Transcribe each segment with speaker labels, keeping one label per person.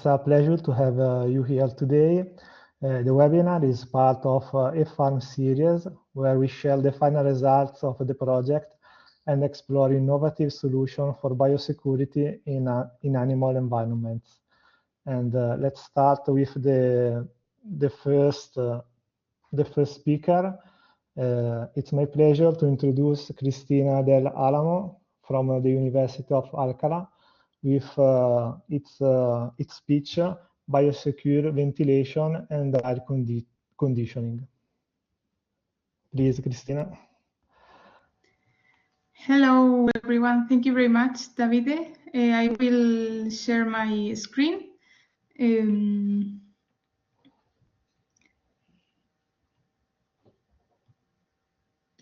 Speaker 1: It's a pleasure to have you here today. The webinar is part of a farm series where we share the final results of the project and explore innovative solutions for biosecurity in animal environments. And let's start with the first speaker. It's my pleasure to introduce Cristina del Álamo from the University of Alcalá with its speech, Biosecure Ventilation and Air Conditioning. Please, Cristina.
Speaker 2: Hello, everyone. Thank you very much, Davide. I will share my screen.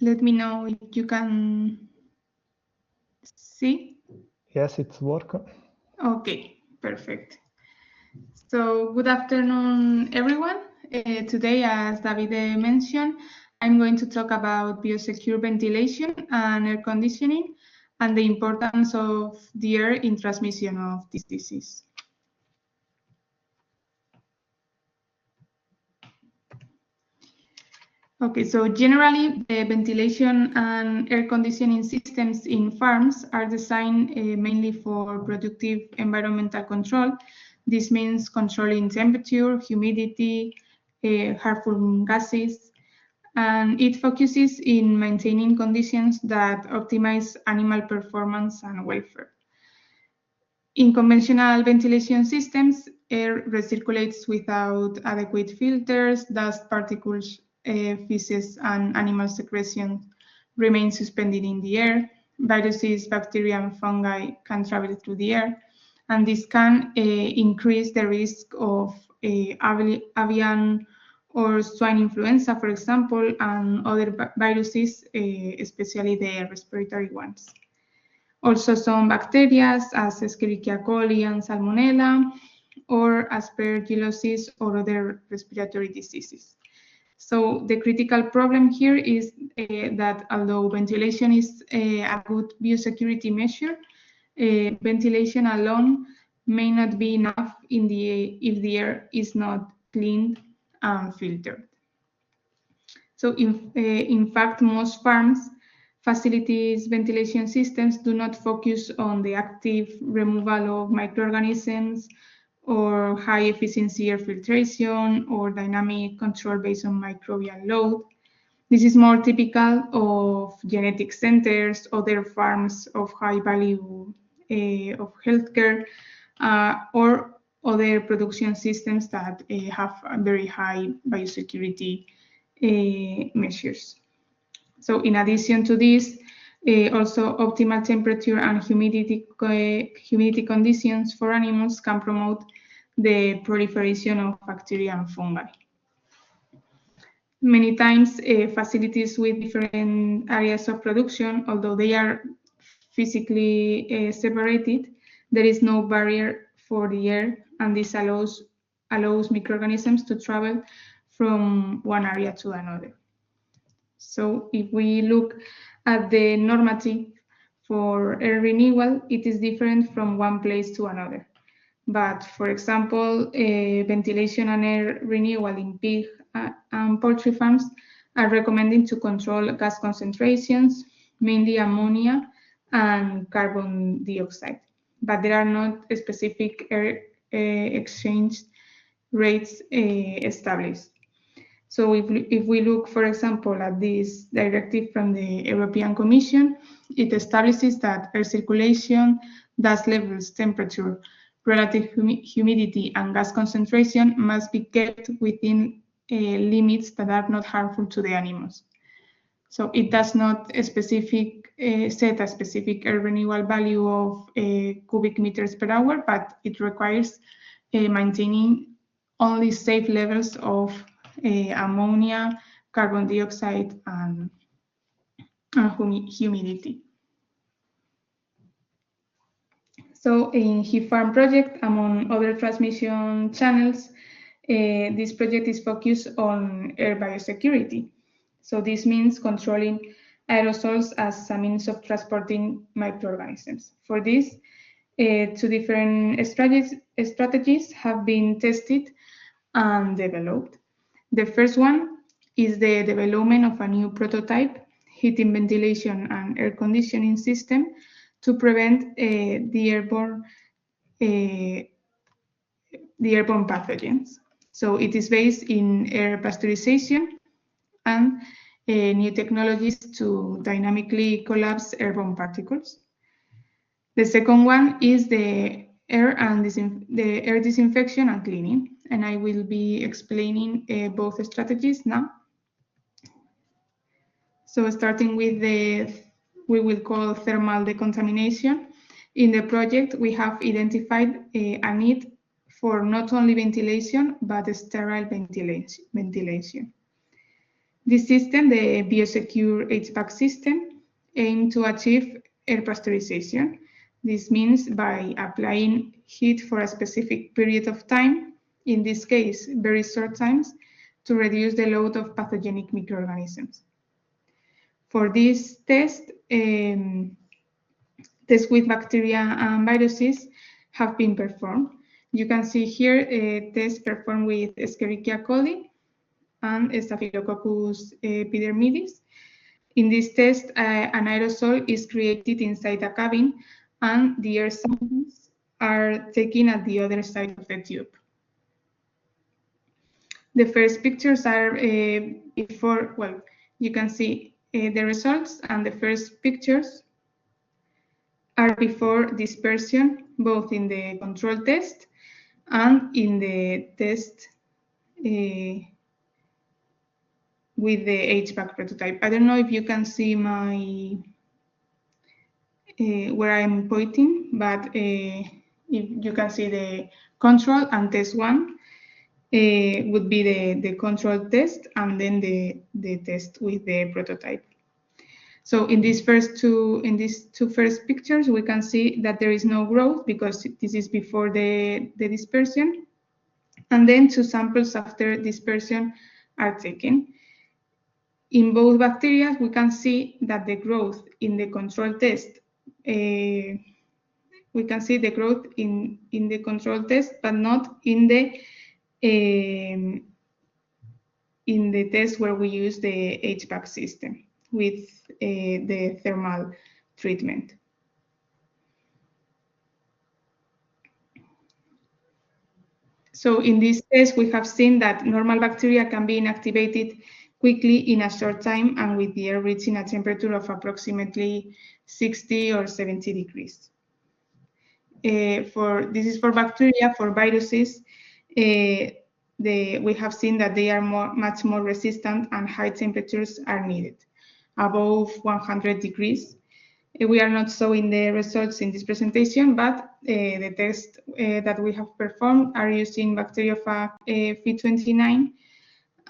Speaker 2: Let me know if you can see.
Speaker 1: Yes, it's working.
Speaker 2: Okay, perfect. So good afternoon, everyone. Today, as Davide mentioned, I'm going to talk about biosecure ventilation and air conditioning and the importance of the air in transmission of this disease. Okay, so generally, the ventilation and air conditioning systems in farms are designed mainly for productive environmental control. This means controlling temperature, humidity, harmful gases, and it focuses in maintaining conditions that optimize animal performance and welfare. In conventional ventilation systems, air recirculates without adequate filters, dust particles, feces, and animal secretion remain suspended in the air. Viruses, bacteria, and fungi can travel through the air, and this can increase the risk of avian or swine influenza, for example, and other viruses, especially the respiratory ones. Also, some bacteria, as Escherichia coli and Salmonella, or aspergillosis or other respiratory diseases. So the critical problem here is that although ventilation is a good biosecurity measure, ventilation alone may not be enough if the air is not cleaned and filtered. So in fact, most farms facilities ventilation systems do not focus on the active removal of microorganisms or high efficiency air filtration or dynamic control based on microbial load. This is more typical of genetic centers, other farms of high value of healthcare, or other production systems that have very high biosecurity measures. So in addition to this, also optimal temperature and humidity conditions for animals can promote the proliferation of bacteria and fungi. Many times, facilities with different areas of production, although they are physically separated, there is no barrier for the air, and this allows microorganisms to travel from one area to another. So if we look at the normative for air renewal, it is different from one place to another. But for example, ventilation and air renewal in pig and poultry farms are recommended to control gas concentrations, mainly ammonia and carbon dioxide. But there are not specific air exchange rates established. So if we look, for example, at this directive from the European Commission, it establishes that air circulation, dust levels, temperature, relative humidity, and gas concentration must be kept within limits that are not harmful to the animals. So it does not set a specific air renewal value of cubic meters per hour, but it requires maintaining only safe levels of ammonia, carbon dioxide, and humidity. So in HeFarm project, among other transmission channels, this project is focused on air biosecurity. So this means controlling aerosols as a means of transporting microorganisms. For this, Two different strategies have been tested and developed. The first one is the development of a new prototype heating, ventilation, and air conditioning system to prevent the airborne pathogens. So it is based in air pasteurization and new technologies to dynamically collapse airborne particles. The second one is the air disinfection and cleaning, and I will be explaining both strategies now. So starting with we will call thermal decontamination. In the project, we have identified a need for not only ventilation, but sterile ventilation. This system, the Biosecure HVAC system, aims to achieve air pasteurization. This means by applying heat for a specific period of time, in this case, very short times, to reduce the load of pathogenic microorganisms. For this test, tests with bacteria and viruses have been performed. You can see here a test performed with Escherichia coli and Staphylococcus epidermidis. In this test, an aerosol is created inside a cabin and the air samples are taken at the other side of the tube. The first pictures are before, well, you can see the results, and the first pictures are before dispersion, both in the control test and in the test with the HVAC prototype. I don't know if you can see my where I'm pointing, but if you can see the control and test one would be the control test, and then the test with the prototype. So in these two first pictures, we can see that there is no growth because this is before the dispersion, and then two samples after dispersion are taken. In both bacteria, we can see that the growth in the control test, we can see the growth in the control test, but not in the test where we use the HVAC system with the thermal treatment. So in this test, we have seen that normal bacteria can be inactivated quickly in a short time and with the air reaching a temperature of approximately 60 or 70 degrees. This is for bacteria. For viruses, we have seen that they are much more resistant and high temperatures are needed, above 100 degrees. We are not showing the results in this presentation, but the tests that we have performed are using bacteriophage Phe29,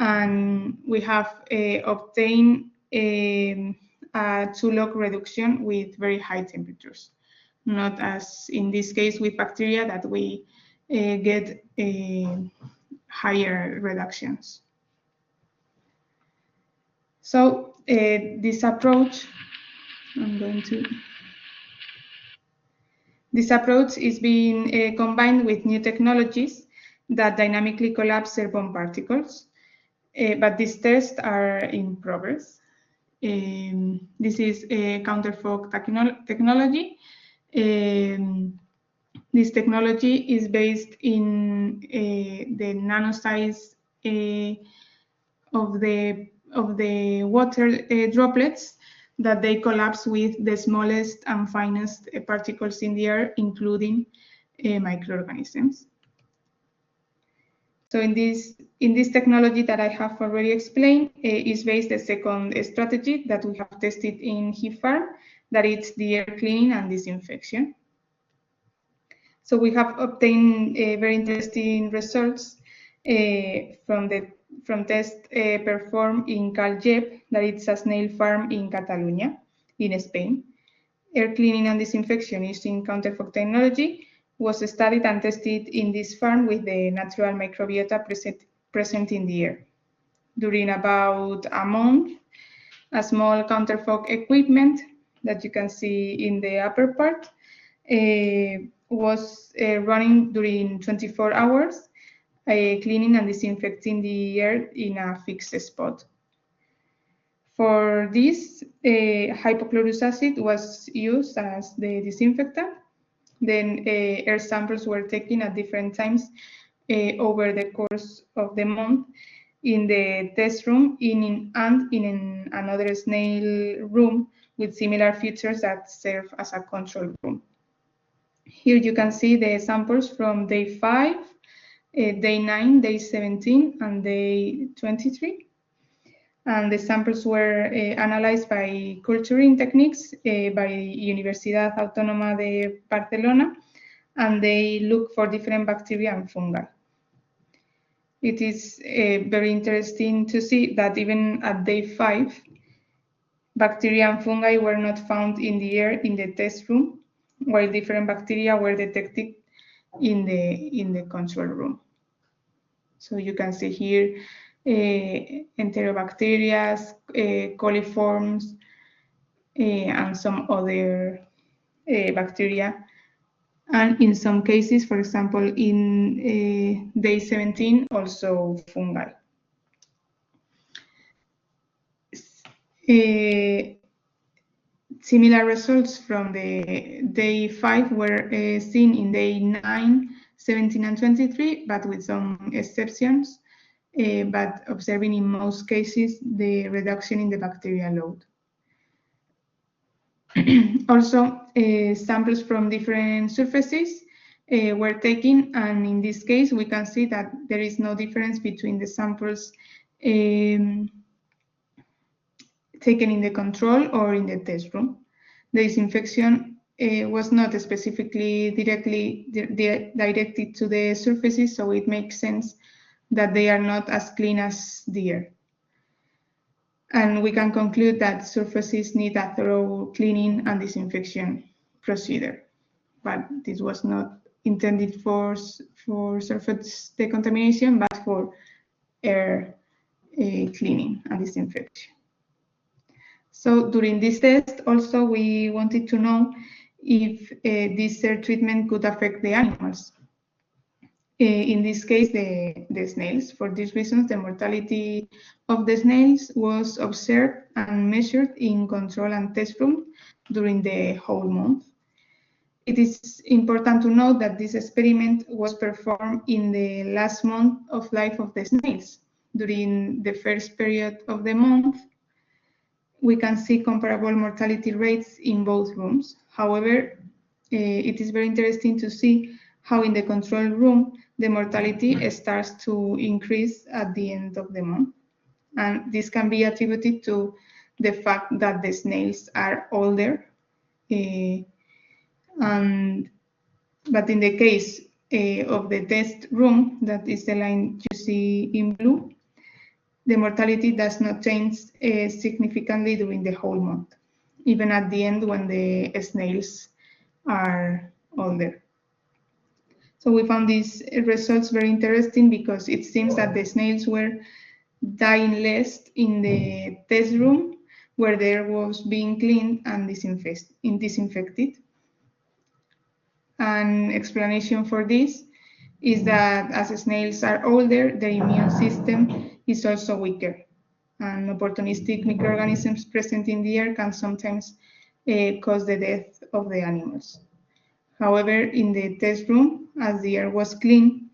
Speaker 2: and we have obtained a 2-log reduction with very high temperatures, not as in this case with bacteria that we get higher reductions. So this approach is being combined with new technologies that dynamically collapse airborne particles, but these tests are in progress. This is a counterfog technology. This technology is based in the nanosize of the water droplets that they collapse with the smallest and finest particles in the air, including microorganisms. So in this technology that I have already explained is based the second strategy that we have tested in heat farm, that is the air cleaning and disinfection. So we have obtained very interesting results from tests performed in Calgep, that is a snail farm in Catalonia, in Spain. Air cleaning and disinfection using counterfog technology was studied and tested in this farm with the natural microbiota present in the air. During about a month, a small counterfog equipment that you can see in the upper part was running during 24 hours, cleaning and disinfecting the air in a fixed spot. For this, hypochlorous acid was used as the disinfectant. Then air samples were taken at different times over the course of the month in the test room and in another snail room with similar features that serve as a control room. Here you can see the samples from day 5, day 9, day 17, and day 23. And the samples were analyzed by culturing techniques by Universidad Autónoma de Barcelona, and they look for different bacteria and fungi. It is very interesting to see that even at day 5, bacteria and fungi were not found in the air in the test room, while different bacteria were detected in the control room. So you can see here Enterobacteria, coliforms, and some other bacteria. And in some cases, for example, in day 17, also fungi. Similar results from the day 5 were seen in day 9, 17, and 23, but with some exceptions, but observing in most cases the reduction in the bacterial load. Also, samples from different surfaces were taken, and in this case, we can see that there is no difference between the samples taken in the control or in the test room. The disinfection was not specifically directly directed to the surfaces, so it makes sense that they are not as clean as the air. And we can conclude that surfaces need a thorough cleaning and disinfection procedure, but this was not intended for surface decontamination, but for air cleaning and disinfection. So during this test, also we wanted to know if this air treatment could affect the animals. In this case, the snails. For these reasons, the mortality of the snails was observed and measured in control and test room during the whole month. It is important to note that this experiment was performed in the last month of life of the snails. During the first period of the month, we can see comparable mortality rates in both rooms. However, it is very interesting to see how in the control room, the mortality starts to increase at the end of the month. And this can be attributed to the fact that the snails are older. But in the case of the test room, that is the line you see in blue, the mortality does not change significantly during the whole month, even at the end when the snails are older. So we found these results very interesting because it seems that the snails were dying less in the test room where the air was being cleaned and disinfected. An explanation for this is that as snails are older, their immune system is also weaker, and opportunistic microorganisms present in the air can sometimes cause the death of the animals. However, in the test room, as the air was clean,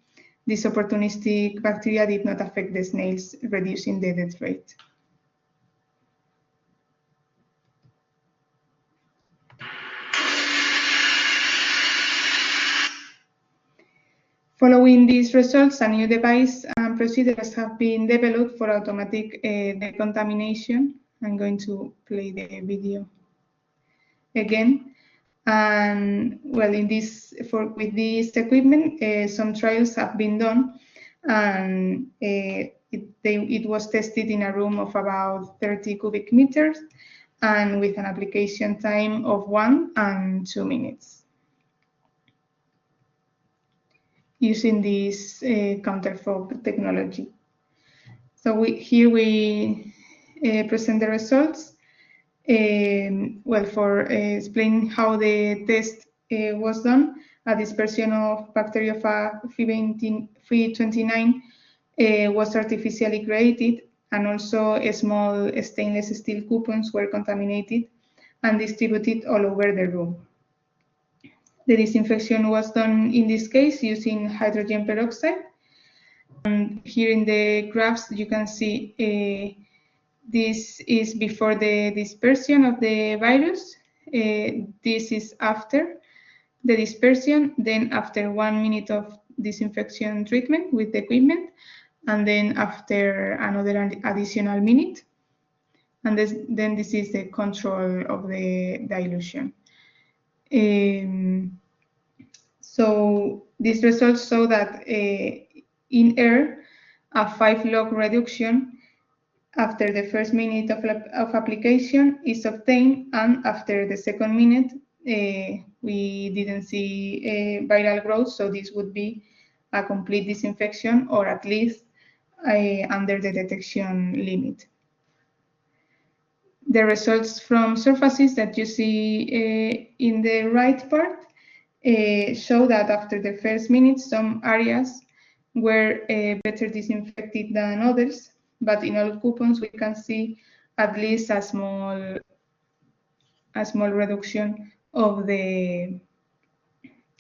Speaker 2: this opportunistic bacteria did not affect the snails, reducing the death rate. Following these results, a new device and procedures have been developed for automatic decontamination. I'm going to play the video again. And well, with this equipment, some trials have been done, and it was tested in a room of about 30 cubic meters, and with an application time of 1 and 2 minutes. Using this counterfog technology. So here we present the results. Well, for explaining how the test was done, a dispersion of bacteriophage pH29 was artificially created, and also small stainless steel coupons were contaminated and distributed all over the room. The disinfection was done in this case using hydrogen peroxide. And here in the graphs, you can see this is before the dispersion of the virus. This is after the dispersion, then after 1 minute of disinfection treatment with the equipment, and then after another additional minute. And then this is the control of the dilution. So these results show that in air, a 5-log reduction after the first minute of application is obtained, and after the second minute, we didn't see viral growth, so this would be a complete disinfection, or at least under the detection limit. The results from surfaces that you see in the right part show that after the first minute, some areas were better disinfected than others, but in all coupons we can see at least a small reduction of the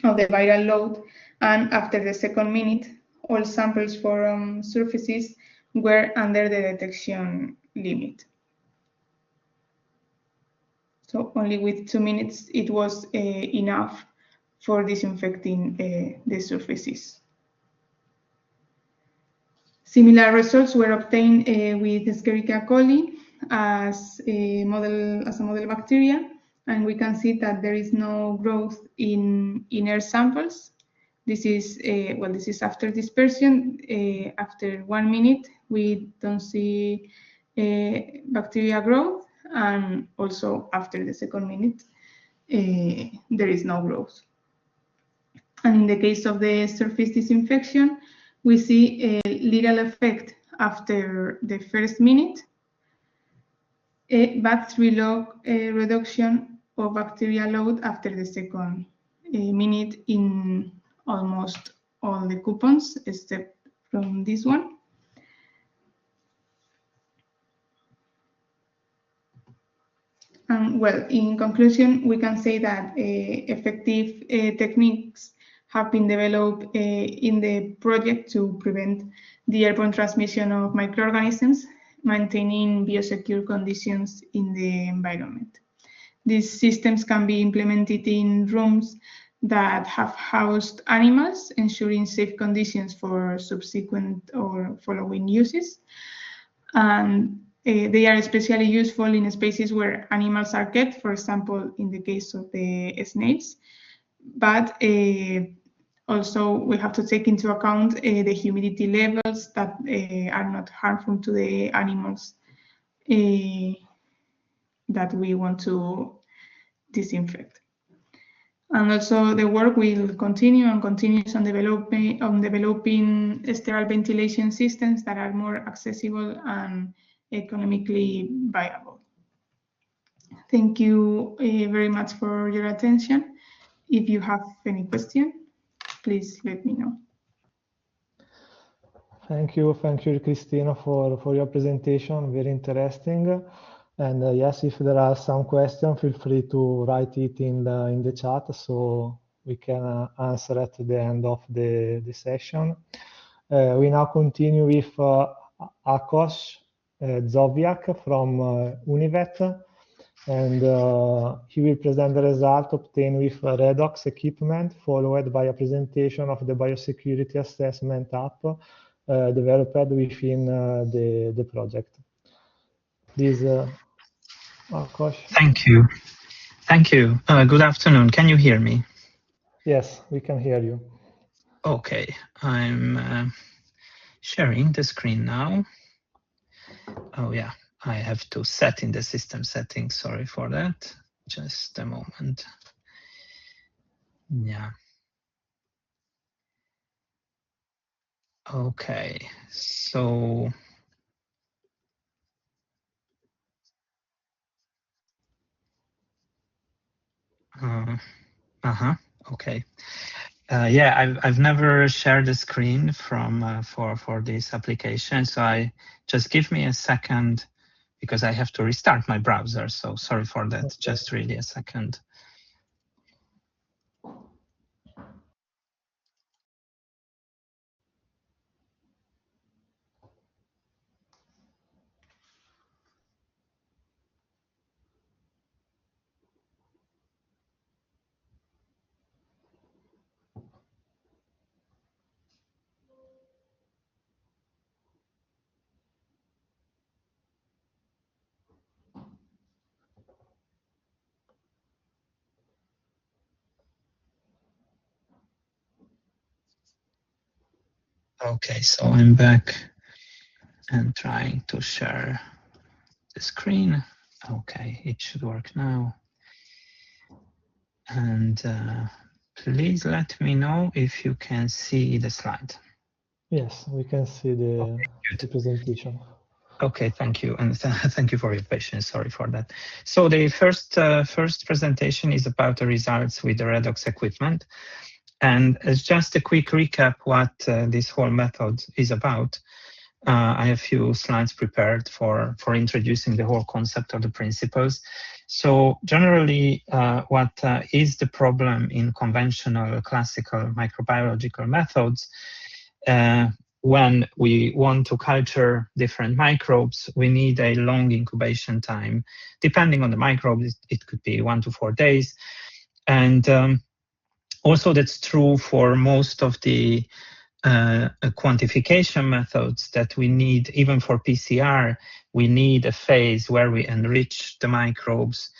Speaker 2: viral load, and after the second minute, all samples from surfaces were under the detection limit. So only with 2 minutes it was enough for disinfecting the surfaces. Similar results were obtained with Escherichia coli as a model bacteria, and we can see that there is no growth in air samples. This is this is after dispersion. After 1 minute, we don't see bacteria growth, and also after the second minute, there is no growth. And in the case of the surface disinfection, we see a little effect after the first minute, but 3-log reduction of bacterial load after the second minute in almost all the coupons, except from this one. And well, in conclusion, we can say that effective techniques have been developed in the project to prevent the airborne transmission of microorganisms, maintaining biosecure conditions in the environment. These systems can be implemented in rooms that have housed animals, ensuring safe conditions for subsequent or following uses. And they are especially useful in spaces where animals are kept, for example, in the case of the snails. But also, we have to take into account the humidity levels that are not harmful to the animals that we want to disinfect. And also, the work will continue and continues on developing sterile ventilation systems that are more accessible and economically viable. Thank you very much for your attention. If you have any question, please let me know.
Speaker 1: Thank you, Cristina, for your presentation. Very interesting. And yes, if there are some questions, feel free to write it in the chat so we can answer at the end of the session. We now continue with Ákos Józwiak from UNIVET, and he will present the result obtained with redox equipment, followed by a presentation of the biosecurity assessment app developed within the project. Please, Ákos.
Speaker 3: Thank you. Thank you. Good afternoon. Can you hear me?
Speaker 1: Yes, we can hear you.
Speaker 3: Okay, I'm sharing the screen now. Oh yeah, I have to set in the system settings. Sorry for that. Just a moment. Yeah. Okay, so Okay. Yeah, I've never shared a screen from for this application, so just give me a second because I have to restart my browser. So sorry for that. Okay. Just really a second. Okay, so I'm back and trying to share the screen. Okay, it should work now. And please let me know if you can see the slide.
Speaker 1: Yes, we can see the presentation.
Speaker 3: Okay, thank you, and thank you for your patience. Sorry for that. So the first presentation is about the results with the redox equipment, and as just a quick recap, what this whole method is about. I have a few slides prepared for introducing the whole concept of the principles. So generally, what is the problem in conventional classical microbiological methods? When we want to culture different microbes, we need a long incubation time. Depending on the microbes, it could be 1 to 4 days. And also that's true for most of the quantification methods that we need. Even for PCR, we need a phase where we enrich the microbes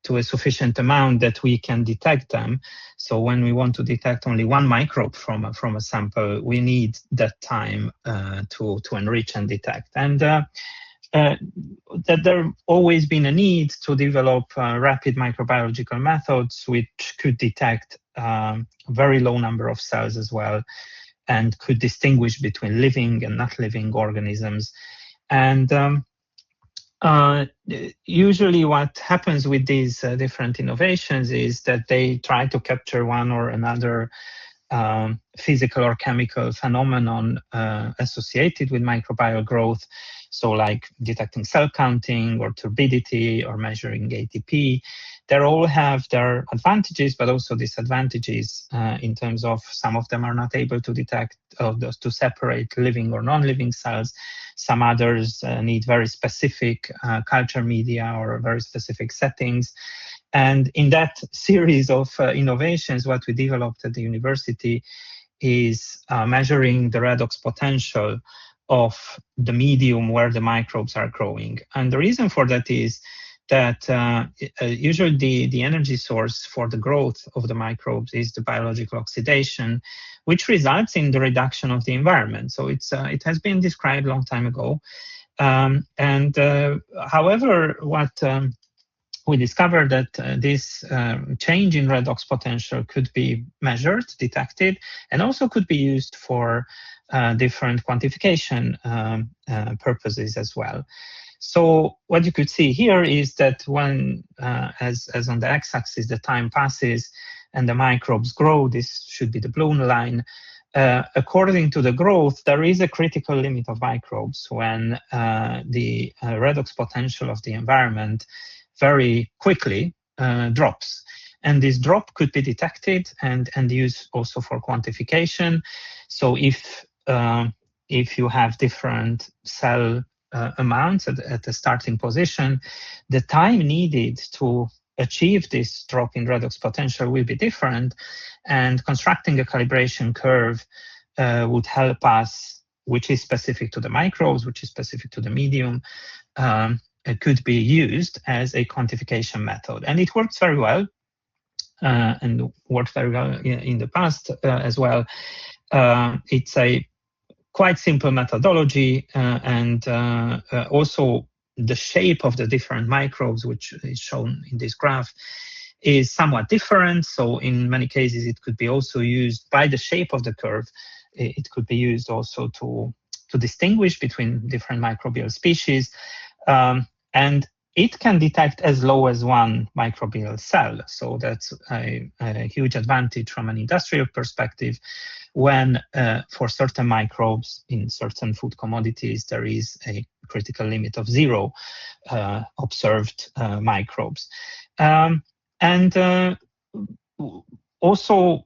Speaker 3: to a sufficient amount that we can detect them. So when we want to detect only one microbe from a sample, we need that time to enrich and detect. And that there always been a need to develop rapid microbiological methods which could detect a very low number of cells as well, and could distinguish between living and not living organisms. And usually what happens with these different innovations is that they try to capture one or another physical or chemical phenomenon associated with microbial growth. So like detecting cell counting or turbidity or measuring ATP. They all have their advantages, but also disadvantages in terms of some of them are not able to detect to separate living or non-living cells. Some others need very specific culture media or very specific settings. And in that series of innovations, what we developed at the university is measuring the redox potential of the medium where the microbes are growing. And the reason for that is that usually the energy source for the growth of the microbes is the biological oxidation, which results in the reduction of the environment. So it has been described a long time ago. However, what we discovered that this change in redox potential could be measured, detected, and also could be used for different quantification purposes as well. So what you could see here is that when, as on the x-axis, the time passes and the microbes grow, this should be the blue line. According to the growth, there is a critical limit of microbes when the redox potential of the environment very quickly drops. And this drop could be detected and used also for quantification. So if you have different cell amounts at the starting position, the time needed to achieve this drop in redox potential will be different. And constructing a calibration curve would help us, which is specific to the microbes, which is specific to the medium, it could be used as a quantification method. And it works very well and worked very well in the past as well. It's a quite simple methodology and also the shape of the different microbes, which is shown in this graph, is somewhat different. So in many cases, it could be also used by the shape of the curve. It could be used also to distinguish between different microbial species. And it can detect as low as 1 microbial cell. So that's a huge advantage from an industrial perspective when for certain microbes in certain food commodities, there is a critical limit of 0 observed microbes. Also,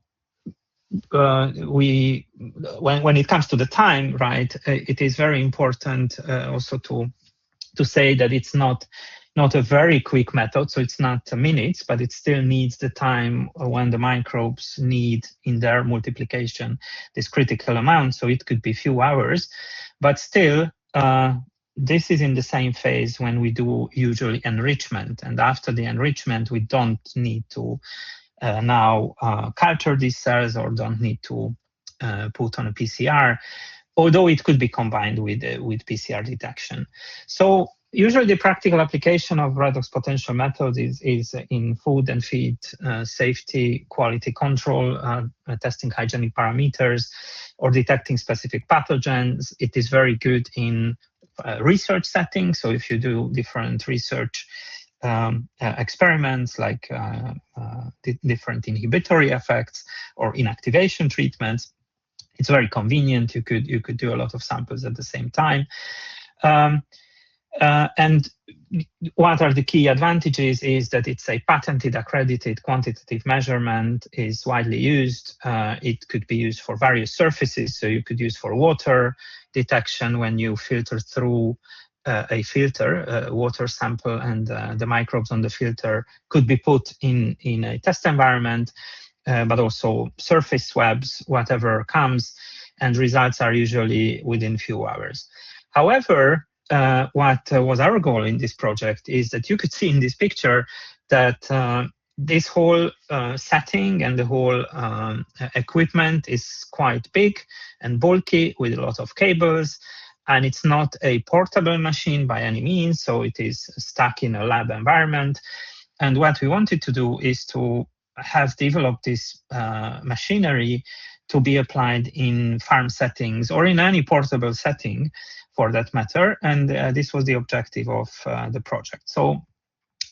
Speaker 3: when it comes to the time, right, it is very important also to say that it's not a very quick method, so it's not minutes, but it still needs the time when the microbes need in their multiplication this critical amount, so it could be few hours, but still this is in the same phase when we do usually enrichment, and after the enrichment we don't need to now culture these cells or don't need to put on a PCR, although it could be combined with PCR detection. So usually the practical application of redox potential methods is in food and feed safety, quality control, testing hygienic parameters, or detecting specific pathogens. It is very good in research settings. So if you do different research experiments like different inhibitory effects or inactivation treatments, it's very convenient. You could do a lot of samples at the same time. And what are the key advantages is that it's a patented, accredited quantitative measurement, is widely used. It could be used for various surfaces. So you could use for water detection when you filter through a filter, water sample, and the microbes on the filter could be put in a test environment, but also surface swabs, whatever comes, and results are usually within few hours. However, what was our goal in this project is that you could see in this picture that this whole setting and the whole equipment is quite big and bulky with a lot of cables, and it's not a portable machine by any means, so it is stuck in a lab environment. And what we wanted to do is to have developed this machinery to be applied in farm settings or in any portable setting for that matter, and this was the objective of the project. So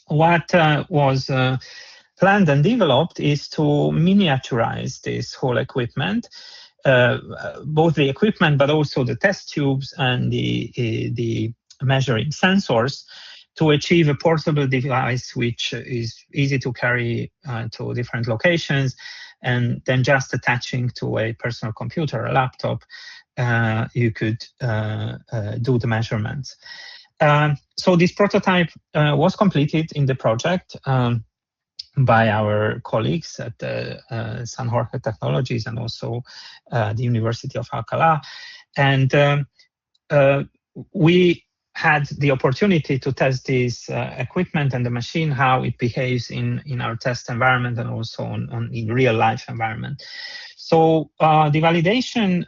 Speaker 3: what was planned and developed is to miniaturize this whole equipment, both the equipment but also the test tubes and the measuring sensors, to achieve a portable device which is easy to carry to different locations, and then just attaching to a personal computer, a laptop, you could do the measurements. So this prototype was completed in the project by our colleagues at San Jorge Technologies and also the University of Alcalá. And we had the opportunity to test this equipment and the machine, how it behaves in our test environment and also in real life environment. So the validation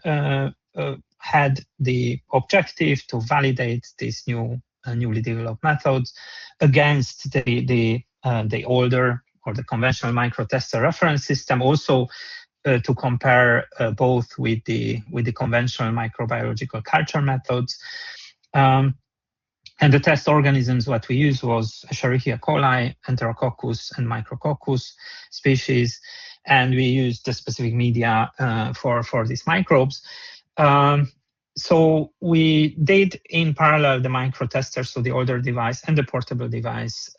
Speaker 3: had the objective to validate these newly developed methods against the older or the conventional microtester reference system, also to compare both with the conventional microbiological culture methods. And the test organisms what we used was Escherichia coli, Enterococcus, and Micrococcus species, and we used the specific media for these microbes. So we did in parallel the microtester, so the older device and the portable device.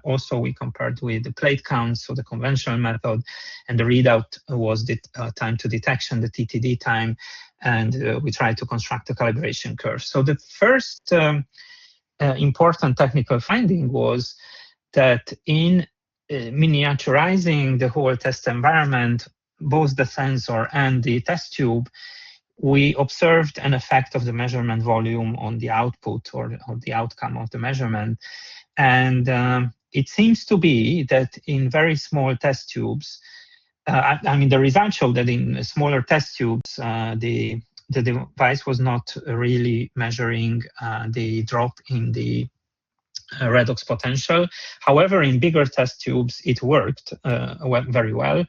Speaker 3: Also, we compared with the plate counts, so the conventional method, and the readout was the time to detection, the TTD time, and we tried to construct a calibration curve. So the first important technical finding was that in miniaturizing the whole test environment, both the sensor and the test tube, we observed an effect of the measurement volume on the output or the outcome of the measurement. And it seems to be that in very small test tubes, I mean, the results show that in smaller test tubes, the device was not really measuring the drop in the redox potential. However, in bigger test tubes, it worked very well.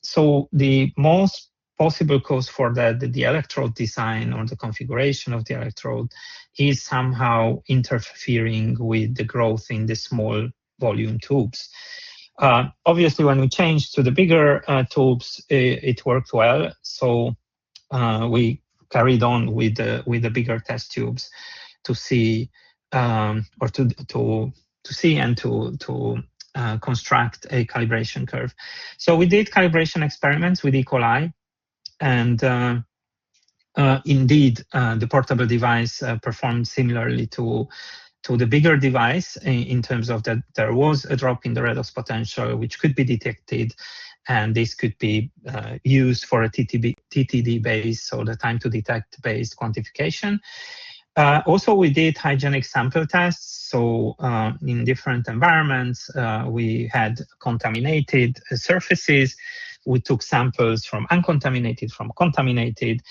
Speaker 3: So the most possible cause for that the electrode design or the configuration of the electrode is somehow interfering with the growth in the small volume tubes. Obviously, when we changed to the bigger tubes, it worked well. So we carried on with the bigger test tubes to see or to see and to construct a calibration curve. So we did calibration experiments with E. coli, and indeed the portable device performed similarly to the bigger device in terms of that there was a drop in the redox potential which could be detected, and this could be used for a TTD based, so the time to detect based quantification. Also, we did hygienic sample tests. So in different environments, we had contaminated surfaces. We took samples from uncontaminated, from contaminated,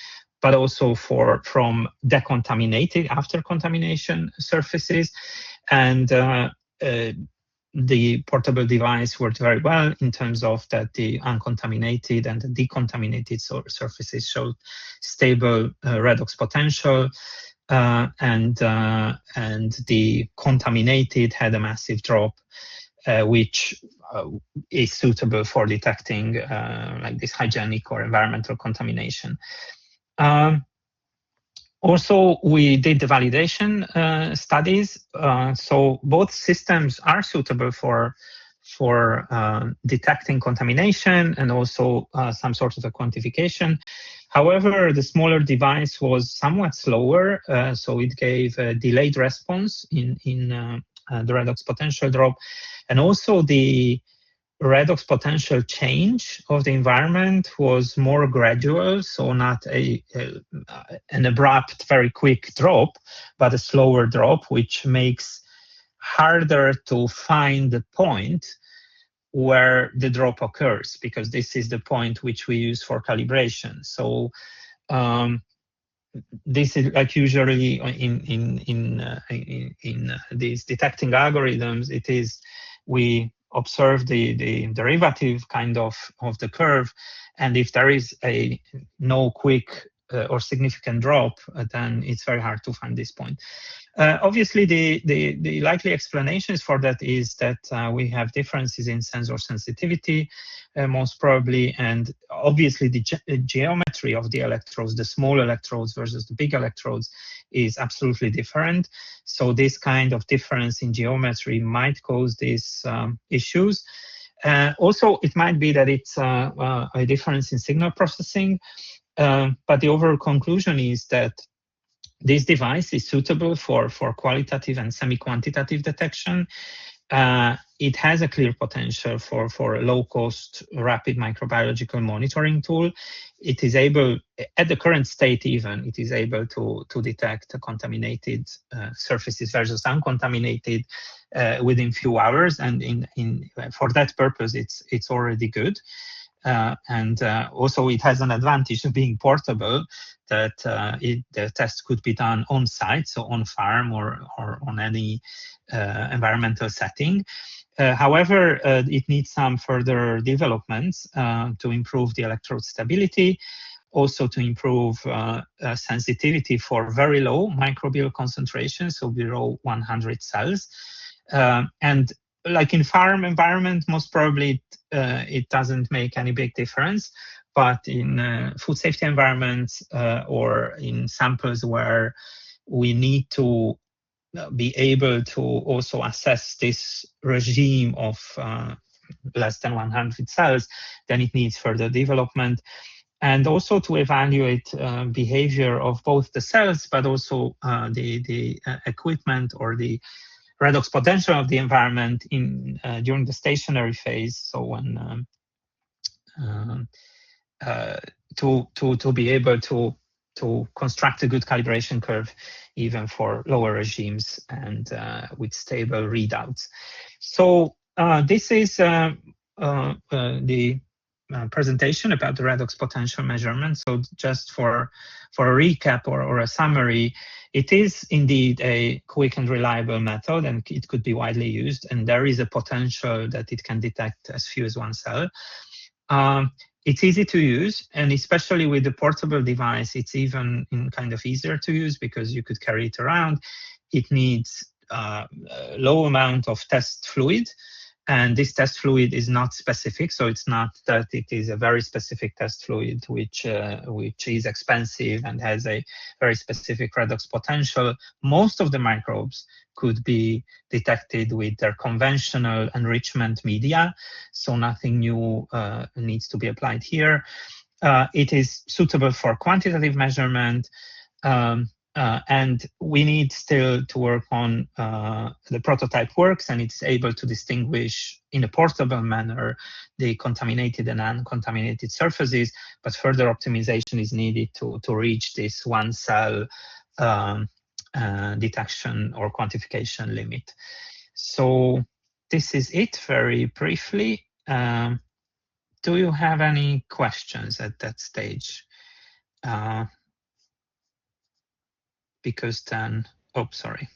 Speaker 3: but also from decontaminated after contamination surfaces. And the portable device worked very well in terms of that the uncontaminated and the decontaminated surfaces showed stable redox potential. And the contaminated had a massive drop, which is suitable for detecting like this hygienic or environmental contamination. Also, we did the validation studies. So both systems are suitable for detecting contamination and also some sort of a quantification. However, the smaller device was somewhat slower, so it gave a delayed response in the redox potential drop, and also the redox potential change of the environment was more gradual, so not an abrupt, very quick drop, but a slower drop, which makes harder to find the point where the drop occurs, because this is the point which we use for calibration. So this is like usually in these detecting algorithms, it is we observe the derivative kind of the curve, and if there is no quick or significant drop, then it's very hard to find this point. Obviously, the likely explanations for that is that we have differences in sensor sensitivity, most probably, and obviously the geometry of the electrodes, the small electrodes versus the big electrodes, is absolutely different. So this kind of difference in geometry might cause these issues. Also, it might be that it's a difference in signal processing, but the overall conclusion is that this device is suitable for qualitative and semi-quantitative detection. It has a clear potential for a low-cost, rapid microbiological monitoring tool. It is able, at the current state even, it is able to detect contaminated surfaces versus uncontaminated within few hours, and for that purpose, it's already good. And also it has an advantage of being portable, that the test could be done on site, so on farm or on any environmental setting. However, it needs some further developments to improve the electrode stability, also to improve sensitivity for very low microbial concentrations, so below 100 cells. And like in farm environment, most probably it doesn't make any big difference. But in food safety environments or in samples where we need to be able to also assess this regime of less than 100 cells, then it needs further development. And also to evaluate behavior of both the cells, but also the equipment or the redox potential of the environment during the stationary phase. So when to be able to construct a good calibration curve even for lower regimes and with stable readouts. So this is the presentation about the redox potential measurement. So just for a recap or a summary, it is indeed a quick and reliable method, and it could be widely used, and there is a potential that it can detect as few as one cell. It's easy to use, and especially with the portable device, it's even kind of easier to use because you could carry it around. It needs a low amount of test fluid, and this test fluid is not specific, so it's not that it is a very specific test fluid which is expensive and has a very specific redox potential. Most of the microbes could be detected with their conventional enrichment media, so nothing new needs to be applied here. It is suitable for quantitative measurement, and we need still to work on the prototype works, and it's able to distinguish in a portable manner the contaminated and uncontaminated surfaces, but further optimization is needed to reach this one cell detection or quantification limit. So this is it very briefly. Do you have any questions at that stage? Because then, oh, sorry,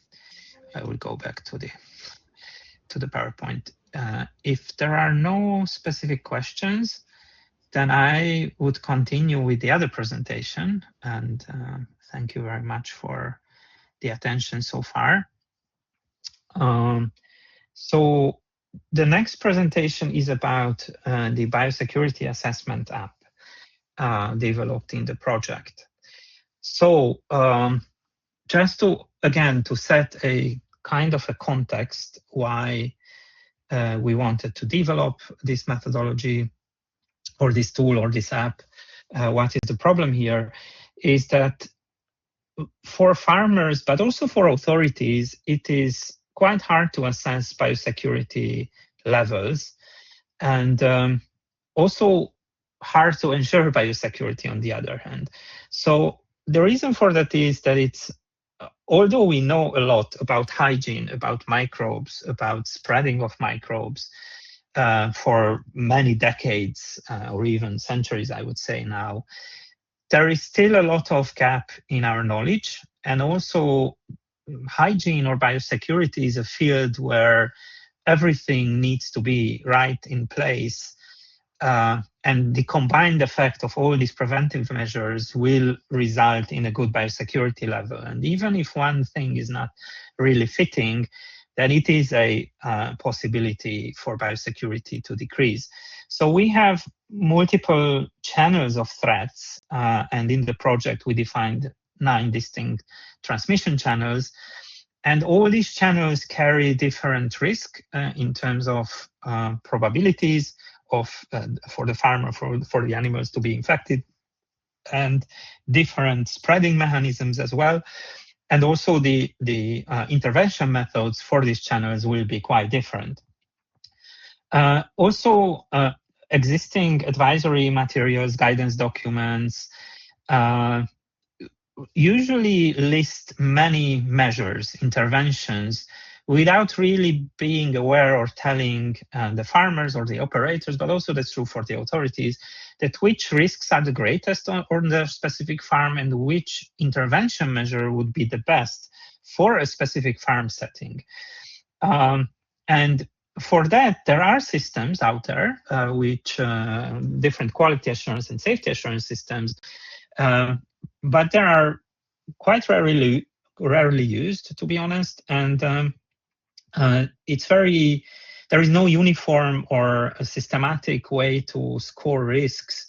Speaker 3: I will go back to the PowerPoint. If there are no specific questions, then I would continue with the other presentation. And thank you very much for the attention so far. So the next presentation is about the biosecurity assessment app developed in the project. So just to, again, to set a kind of a context why we wanted to develop this methodology or this tool or this app, what is the problem here is that for farmers, but also for authorities, it is quite hard to assess biosecurity levels, and also hard to ensure biosecurity on the other hand. So the reason for that is that it's, although we know a lot about hygiene, about microbes, about spreading of microbes for many decades or even centuries, I would say now, there is still a lot of gap in our knowledge. And also hygiene or biosecurity is a field where everything needs to be right in place. And the combined effect of all these preventive measures will result in a good biosecurity level. And even if one thing is not really fitting, then it is a possibility for biosecurity to decrease. So we have multiple channels of threats, and in the project we defined 9 distinct transmission channels. And all these channels carry different risk in terms of probabilities of for the farmer, for the animals to be infected, and different spreading mechanisms as well. And also the intervention methods for these channels will be quite different. Also, existing advisory materials, guidance documents, usually list many measures, interventions, without really being aware or telling the farmers or the operators, but also that's true for the authorities, that which risks are the greatest on their specific farm and which intervention measure would be the best for a specific farm setting. And for that, there are systems out there, which different quality assurance and safety assurance systems, but they are quite rarely used, to be honest. And it's very, there is no uniform or a systematic way to score risks,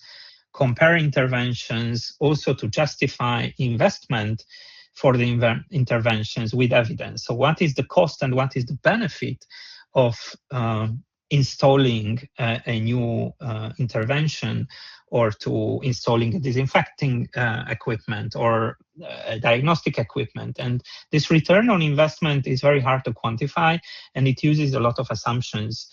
Speaker 3: compare interventions, also to justify investment for the interventions with evidence. So what is the cost and what is the benefit of installing a new intervention, or to installing a disinfecting equipment or diagnostic equipment. And this return on investment is very hard to quantify, and it uses a lot of assumptions.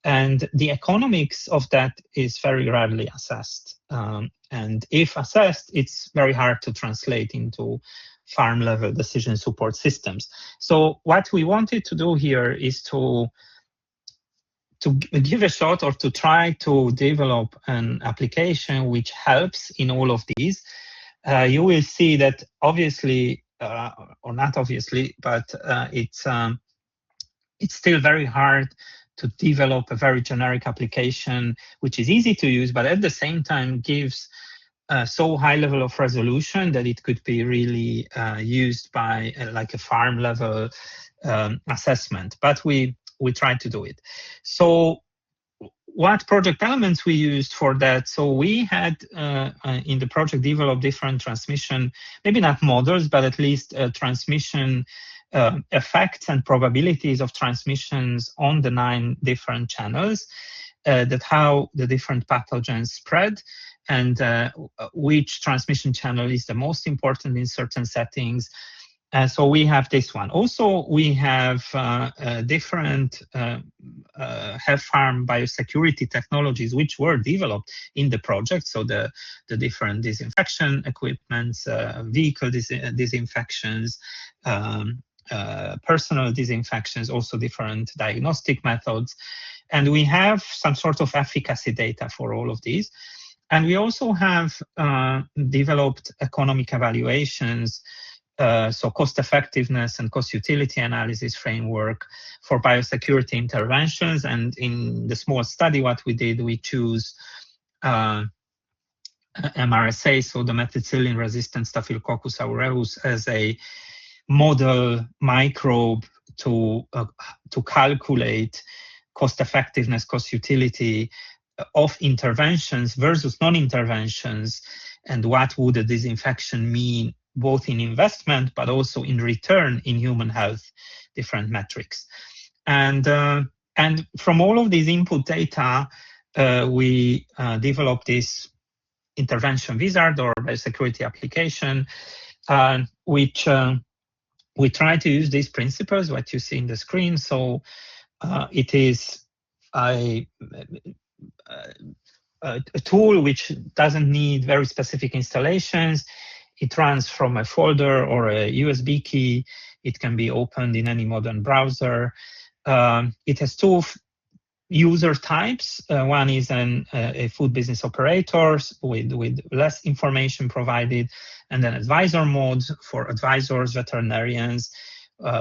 Speaker 3: And the economics of that is very rarely assessed. And if assessed, it's very hard to translate into farm level decision support systems. So what we wanted to do here is to give a shot, or to try to develop an application which helps in all of these. You will see that obviously, or not obviously, but it's still very hard develop a very generic application which is easy to use, but at the same time gives so high level of resolution that it could be really used by like a farm level assessment. But we tried to do it. So what project elements we used for that? So we had in the project developed different transmission, maybe not models, but at least transmission effects and probabilities of transmissions on the 9 different channels, that how the different pathogens spread, and which transmission channel is the most important in certain settings. So we have this one. Also, we have different farm biosecurity technologies which were developed in the project. So the different disinfection equipments, vehicle disinfections, personal disinfections, also different diagnostic methods. And we have some sort of efficacy data for all of these. And we also have developed economic evaluations, so cost effectiveness and cost utility analysis framework for biosecurity interventions. And in the small study, what we did, we choose MRSA, so the methicillin resistant Staphylococcus aureus, as a model microbe to calculate cost effectiveness, cost utility of interventions versus non-interventions, and what would a disinfection mean both in investment but also in return in human health, different metrics. And from all of these input data, we developed this intervention wizard or biosecurity application, which we try to use these principles, what you see in the screen. So it is a tool which doesn't need very specific installations. It runs from a folder or a USB key. It can be opened in any modern browser. It has 2 user types. One is a food business operator with less information provided, and then advisor mode for advisors, veterinarians,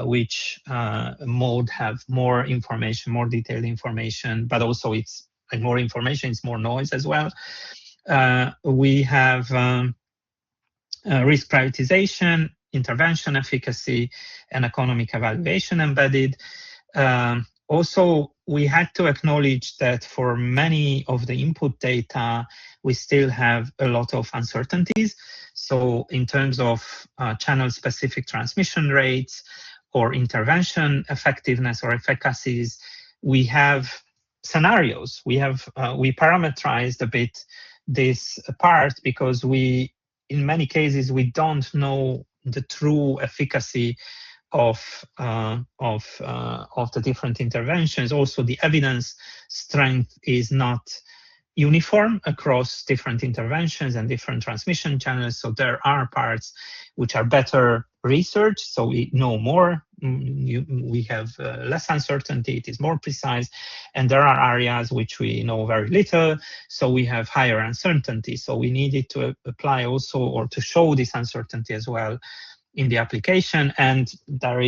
Speaker 3: which mode have more information, more detailed information, but also it's more information, it's more noise as well. We have risk prioritization, intervention efficacy, and economic evaluation embedded. Also, we had to acknowledge that for many of the input data, we still have a lot of uncertainties. So in terms of channel-specific transmission rates or intervention effectiveness or efficacies, we have scenarios. We parameterized a bit this part because in many cases, we don't know the true efficacy of the different interventions. Also, the evidence strength is not uniform across different interventions and different transmission channels. So there are parts which are better researched, so we know more. We have less uncertainty, it is more precise. And there are areas which we know very little, so we have higher uncertainty. So we needed to apply also, or to show this uncertainty as well in the application. And there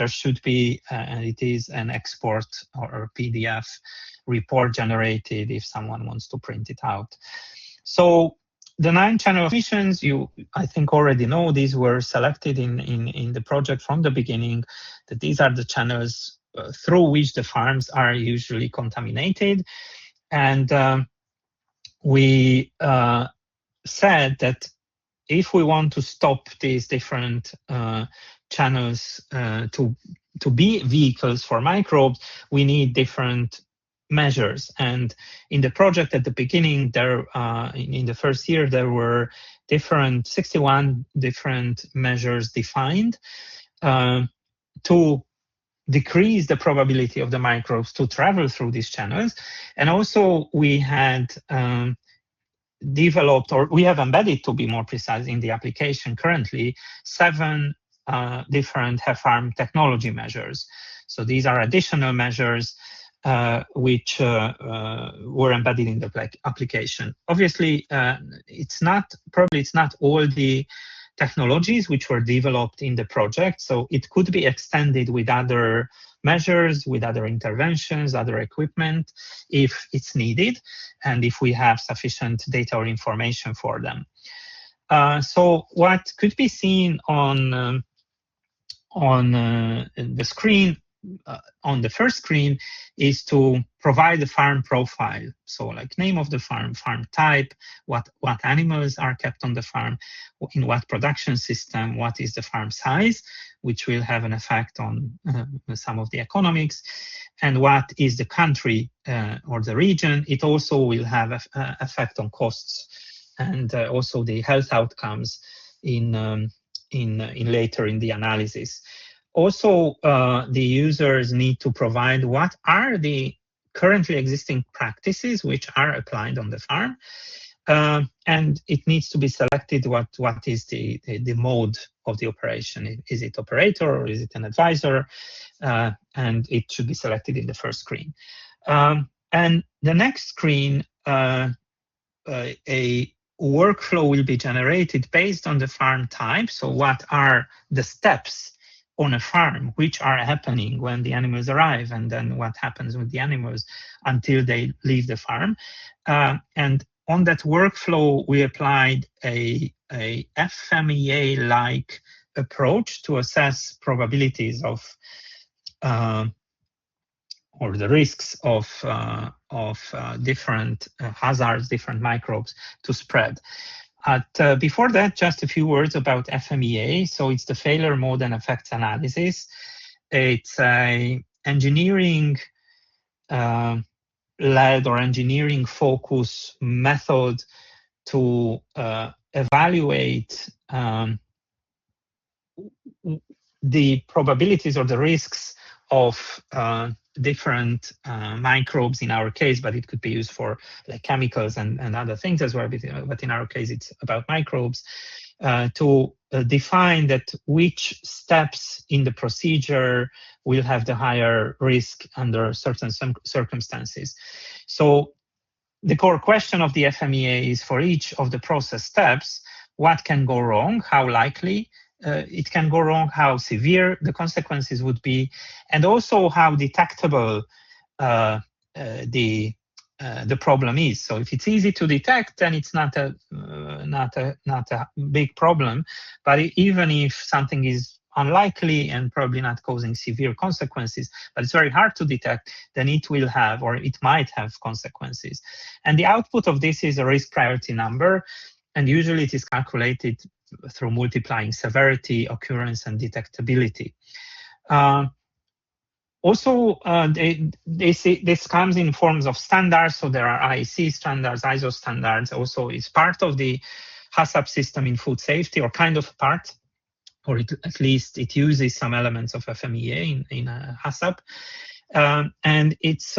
Speaker 3: should be, and it is an export or PDF report generated if someone wants to print it out. So the 9 channel transmissions, you I think already know, these were selected in the project from the beginning, that these are the channels through which the farms are usually contaminated. And we said that if we want to stop these different channels to be vehicles for microbes, we need different measures. And in the project at the beginning, in the first year, there were 61 different measures defined to decrease the probability of the microbes to travel through these channels. And also we had developed, or we have embedded, to be more precise, in the application currently, 7 different farm technology measures. So these are additional measures which were embedded in the application. Obviously, it's not all the technologies which were developed in the project. So it could be extended with other measures, with other interventions, other equipment, if it's needed, and if we have sufficient data or information for them. So what could be seen on the screen, on the first screen, is to provide the farm profile. So like name of the farm, farm type, what animals are kept on the farm, in what production system, what is the farm size, which will have an effect on some of the economics, and what is the country or the region. It also will have an effect on costs and also the health outcomes in later in the analysis. Also, the users need to provide what are the currently existing practices which are applied on the farm, and it needs to be selected what is the mode of the operation. Is it operator or is it an advisor? And it should be selected in the first screen. And the next screen, a workflow will be generated based on the farm type. So what are the steps on a farm which are happening when the animals arrive, and then what happens with the animals until they leave the farm. And on that workflow, we applied a FMEA-like approach to assess probabilities of or the risks of different hazards, different microbes to spread. Before that, just a few words about FMEA. So it's the failure mode and effects analysis. It's a engineering led or engineering focus method to evaluate the probabilities or the risks of different microbes in our case, but it could be used for like chemicals and other things as well. But in our case, it's about microbes, to define that which steps in the procedure will have the higher risk under certain circumstances. So the core question of the FMEA is, for each of the process steps, what can go wrong, how likely it can go wrong, how severe the consequences would be, and also how detectable the problem is. So if it's easy to detect, then it's not a big problem. But even if something is unlikely and probably not causing severe consequences, but it's very hard to detect, then it will have, or it might have, consequences. And the output of this is a risk priority number, and usually it is calculated through multiplying severity, occurrence, and detectability. Also, this comes in forms of standards. So there are IEC standards, ISO standards. Also, it's part of the HACCP system in food safety, or kind of part, or at least it uses some elements of FMEA in HACCP. And it's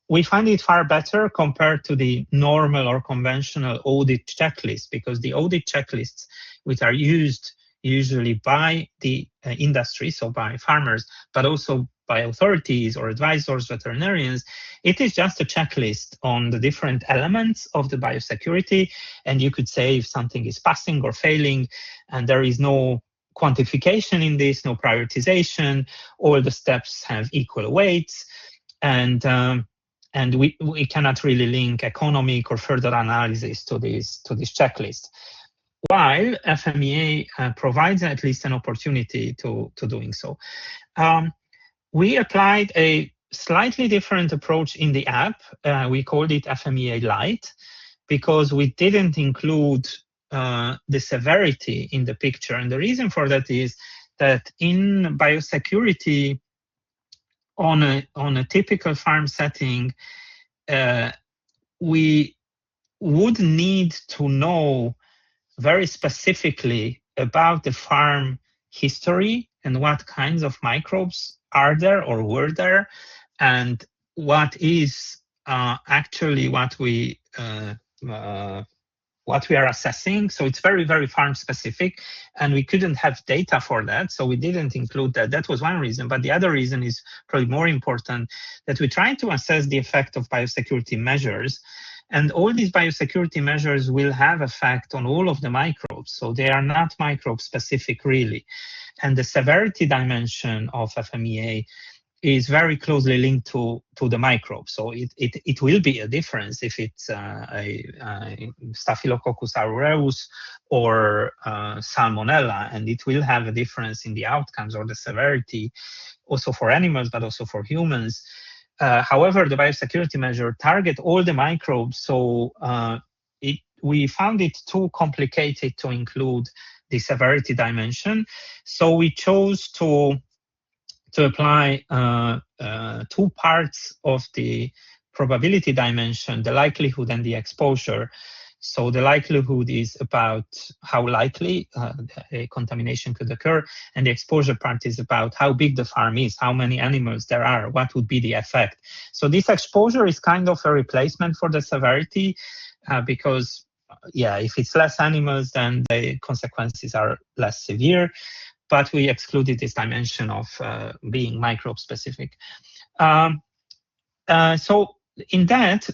Speaker 3: we find it far better compared to the normal or conventional audit checklist, because the audit checklists, which are used usually by the industry, so by farmers, but also by authorities or advisors, veterinarians, it is just a checklist on the different elements of the biosecurity. And you could say if something is passing or failing, and there is no quantification in this, no prioritization, all the steps have equal weights, and we cannot really link economic or further analysis to this checklist. While FMEA provides at least an opportunity to doing so. We applied a slightly different approach in the app. We called it FMEA Lite, because we didn't include the severity in the picture. And the reason for that is that in biosecurity, on a typical farm setting, we would need to know very specifically about the farm history and what kinds of microbes are there or were there, and what is actually what we are assessing. So it's very, very farm specific, and we couldn't have data for that, so we didn't include that. That was one reason. But the other reason is probably more important, that we tried to assess the effect of biosecurity measures And all these biosecurity measures will have effect on all of the microbes. So they are not microbe specific really. And the severity dimension of FMEA is very closely linked to the microbe. So it will be a difference if it's a Staphylococcus aureus or Salmonella, and it will have a difference in the outcomes or the severity, also for animals, but also for humans. However, the biosecurity measure target all the microbes, so we found it too complicated to include the severity dimension. So we chose to apply two parts of the probability dimension, the likelihood and the exposure. So the likelihood is about how likely a contamination could occur, and the exposure part is about how big the farm is, how many animals there are, what would be the effect. So this exposure is kind of a replacement for the severity because, yeah, if it's less animals, then the consequences are less severe. But we excluded this dimension of being microbe specific. So in that,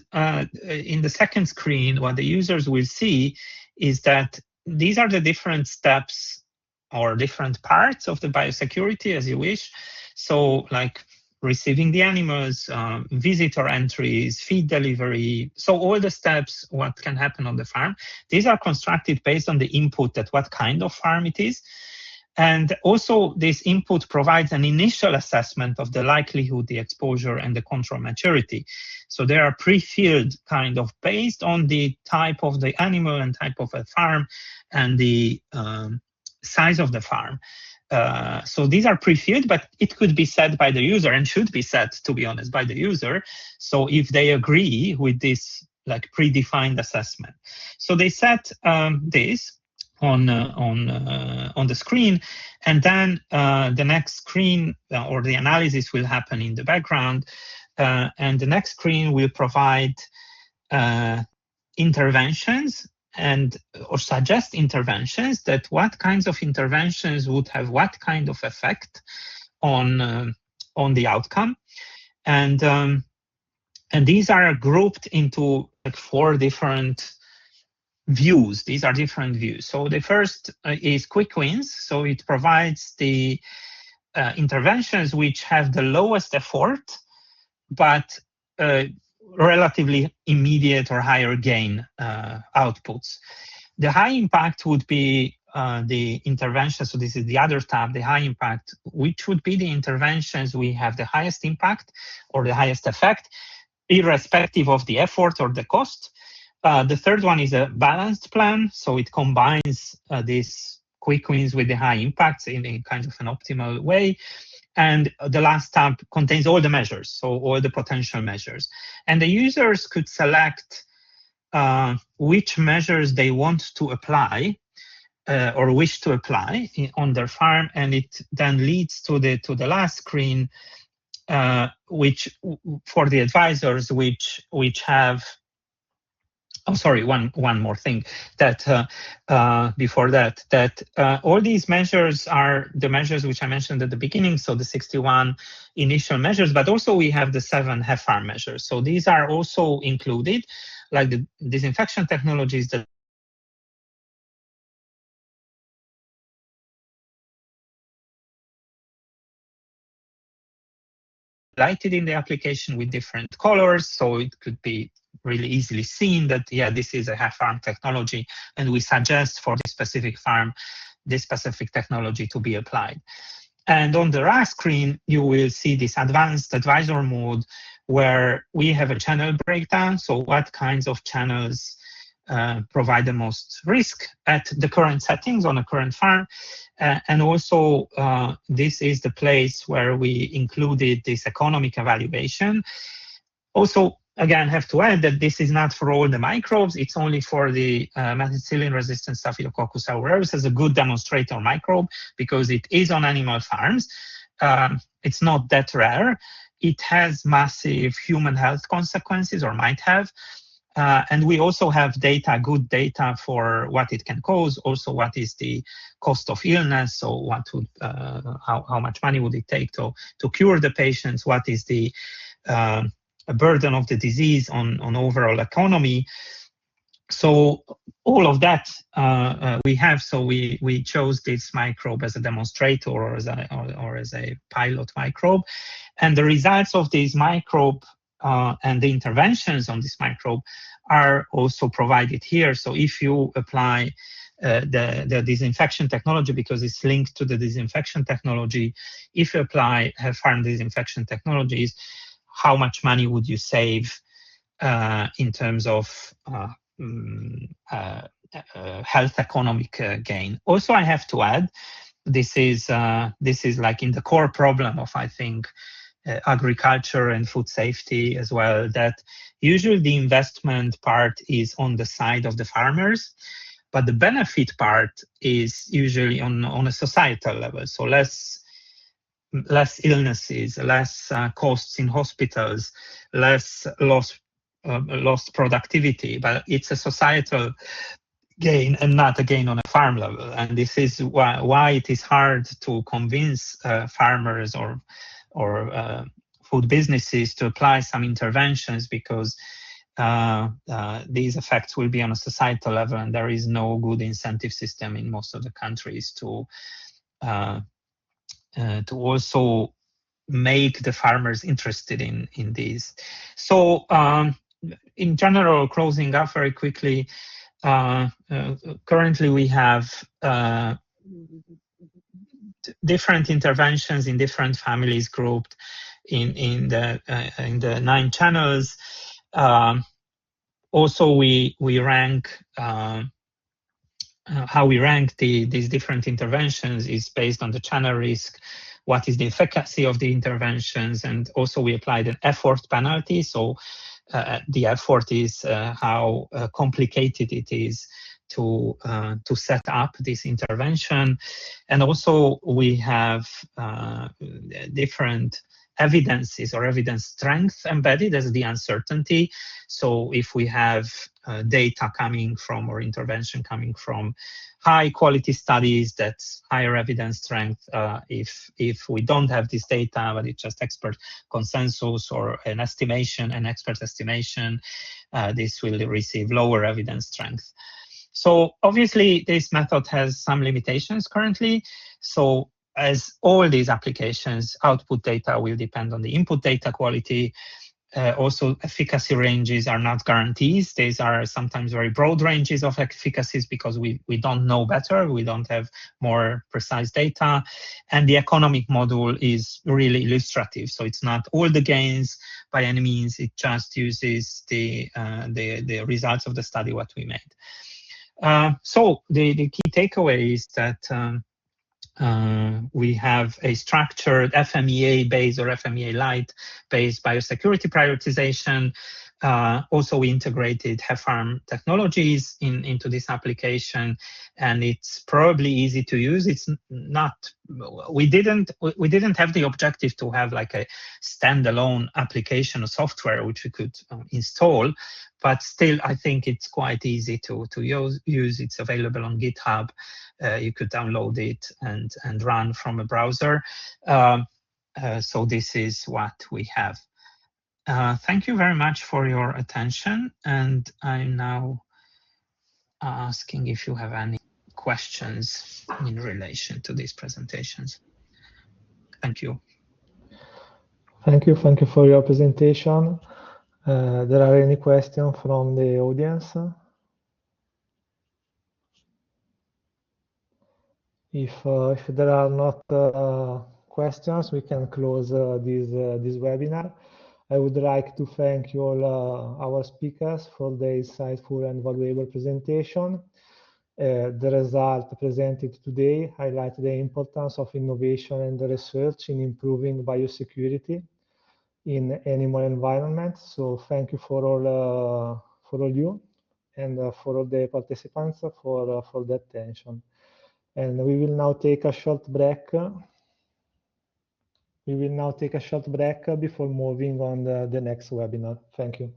Speaker 3: in the second screen, what the users will see is that these are the different steps or different parts of the biosecurity, as you wish. So like receiving the animals, visitor entries, feed delivery. So all the steps, what can happen on the farm, these are constructed based on the input that what kind of farm it is. And also this input provides an initial assessment of the likelihood, the exposure, and the control maturity. So they are pre-filled kind of based on the type of the animal and type of a farm and the size of the farm. So these are pre-filled, but it could be set by the user and should be set, to be honest, by the user. So if they agree with this like predefined assessment. So they set this on the screen, and then the next screen or the analysis will happen in the background, and the next screen will provide interventions and or suggest interventions, that what kinds of interventions would have what kind of effect on the outcome, and these are grouped into like 4 different views. These are different views. So the first is quick wins. So it provides the interventions which have the lowest effort, but relatively immediate or higher gain outputs. The high impact would be the interventions. So this is the other tab, the high impact, which would be the interventions we have the highest impact or the highest effect, irrespective of the effort or the cost. The third one is a balanced plan. So it combines these quick wins with the high impacts in a kind of an optimal way. And the last tab contains all the measures, so all the potential measures. And the users could select which measures they want to apply or wish to apply on their farm. And it then leads to the last screen, which for the advisors which have. Oh, sorry, one more thing, that before that all these measures are the measures which I mentioned at the beginning, so the 61 initial measures, but also we have the 7 farm measures. So these are also included, like the disinfection technologies that lighted in the application with different colors, so it could be really easily seen that, yeah, this is a farm technology, and we suggest for this specific farm, this specific technology to be applied. And on the last screen, you will see this advanced advisor mode where we have a channel breakdown. So what kinds of channels provide the most risk at the current settings on a current farm. And also, this is the place where we included this economic evaluation. Also, again, have to add that this is not for all the microbes. It's only for the methicillin-resistant Staphylococcus aureus as a good demonstrator microbe, because it is on animal farms. It's not that rare. It has massive human health consequences, or might have. And we also have data, good data for what it can cause. Also, what is the cost of illness? So, what would, how much money would it take to cure the patients? What is the burden of the disease on overall economy. So all of that we have. So we chose this microbe as a demonstrator or as a pilot microbe, and the results of this microbe and the interventions on this microbe are also provided here. So if you apply the disinfection technology, because it's linked to the disinfection technology, if you apply farm disinfection technologies, how much money would you save in terms of health economic gain? Also, I have to add, this is like in the core problem of, I think, agriculture and food safety as well, that usually the investment part is on the side of the farmers, but the benefit part is usually on a societal level. So less illnesses, less costs in hospitals, less lost productivity, but it's a societal gain and not a gain on a farm level. And this is why it is hard to convince farmers or food businesses to apply some interventions, because these effects will be on a societal level, and there is no good incentive system in most of the countries to also make the farmers interested in these. So in general, closing up very quickly, currently we have different interventions in different families grouped in the 9 channels. Also, we rank how we rank these different interventions is based on the channel risk, what is the efficacy of the interventions, and also we applied an effort penalty. So the effort is how complicated it is to set up this intervention. And also we have different evidences or evidence strength embedded as the uncertainty. So if we have data coming from or intervention coming from high quality studies, that's higher evidence strength. If we don't have this data, but it's just expert consensus or an estimation, an expert estimation, this will receive lower evidence strength. So obviously this method has some limitations currently. So as all these applications, output data will depend on the input data quality. Also, efficacy ranges are not guarantees. These are sometimes very broad ranges of efficacies because we don't know better. We don't have more precise data. And the economic model is really illustrative. So it's not all the gains by any means. It just uses the results of the study, what we made. So the key takeaway is that we have a structured FMEA-based or FMEA-light-based biosecurity prioritization. Also, we integrated HEFARM technologies into this application, and it's probably easy to use. It's not. We didn't have the objective to have like a standalone application or software which we could install, but still, I think it's quite easy to use. It's available on GitHub. You could download it and run from a browser. So this is what we have. Thank you very much for your attention, and I'm now asking if you have any questions in relation to these presentations. Thank you.
Speaker 1: Thank you for your presentation. There are any questions from the audience? If there are not questions, we can close this webinar. I would like to thank all our speakers for their insightful and valuable presentation. The results presented today highlight the importance of innovation and research in improving biosecurity in animal environment. So thank you for all you and for all the participants for the attention. And we will now take a short break. We will now take a short break before moving on the next webinar. Thank you.